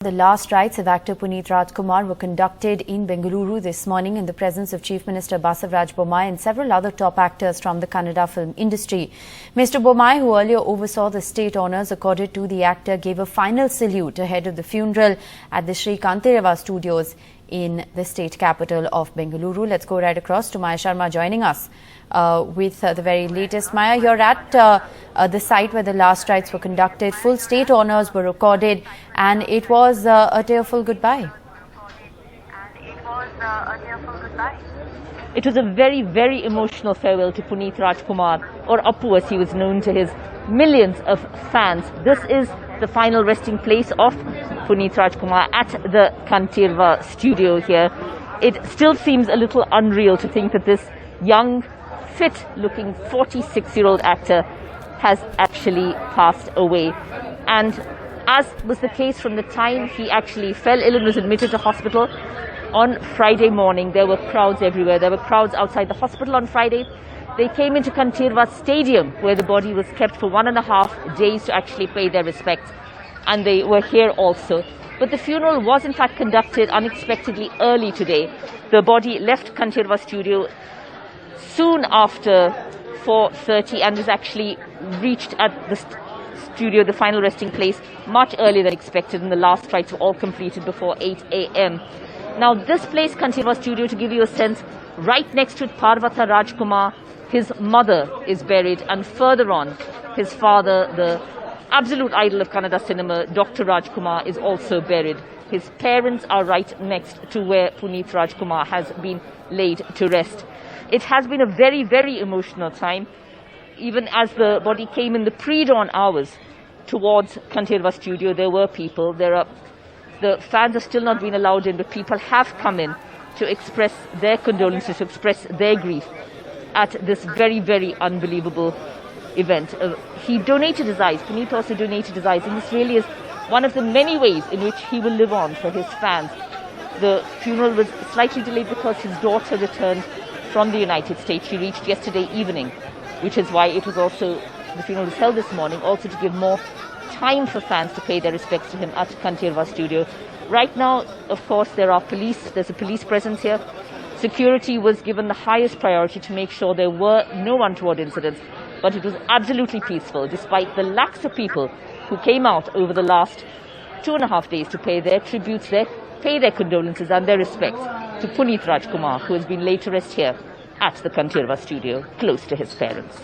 The last rites of actor Puneeth Rajkumar were conducted in Bengaluru this morning in the presence of Chief Minister Basavaraj Bommai and several other top actors from the Kannada film industry. Mr. Bommai, who earlier oversaw the state honours accorded to the actor, gave a final salute ahead of the funeral at the Sree Kanteerava Studios in the state capital of Bengaluru. Let's go right across to Maya Sharma joining us with the very latest. Maya, you're at the site where the last rites were conducted. Full state honours were recorded and it was a tearful goodbye. It was a very, very emotional farewell to Puneeth Rajkumar, or Appu as he was known to his millions of fans. This is the final resting place of Puneeth Rajkumar at the Kanteerava studio here. It still seems a little unreal to think that this young, fit-looking 46-year-old actor has actually passed away. And as was the case from the time he actually fell ill and was admitted to hospital on Friday morning, there were crowds everywhere. There were crowds outside the hospital on Friday. They came into Kanteerava Stadium, where the body was kept for 1.5 days to actually pay their respects. And they were here also. But the funeral was in fact conducted unexpectedly early today. The body left Kanteerava Studio soon after 4:30 and was actually reached at the studio, the final resting place, much earlier than expected, and the last rites were all completed before 8 a.m. Now this place, Kanteerava Studio, to give you a sense, right next to it, Parvata Rajkumar, his mother is buried, and further on, his father, the absolute idol of Kannada cinema, Dr. Rajkumar, is also buried. His parents are right next to where Puneeth Rajkumar has been laid to rest. It has been a very, very emotional time. Even as the body came in the pre-dawn hours towards Kanteerava Studio, there were people. The fans are still not being allowed in, but people have come in to express their condolences, to express their grief at this very, very unbelievable event. He donated his eyes. Puneeth also donated his eyes, and this really is one of the many ways in which he will live on for his fans. The funeral was slightly delayed because his daughter returned from the United States. She reached yesterday evening, which is why it was also, the funeral was held this morning, also to give more time for fans to pay their respects to him at Kanteerava Studio. Right now, of course, there's a police presence here. Security was given the highest priority to make sure there were no untoward incidents, but it was absolutely peaceful, despite the lakhs of people who came out over the last 2.5 days to pay their tributes, pay their condolences and their respects to Puneeth Rajkumar, who has been laid to rest here at the Kanteerava Studio, close to his parents.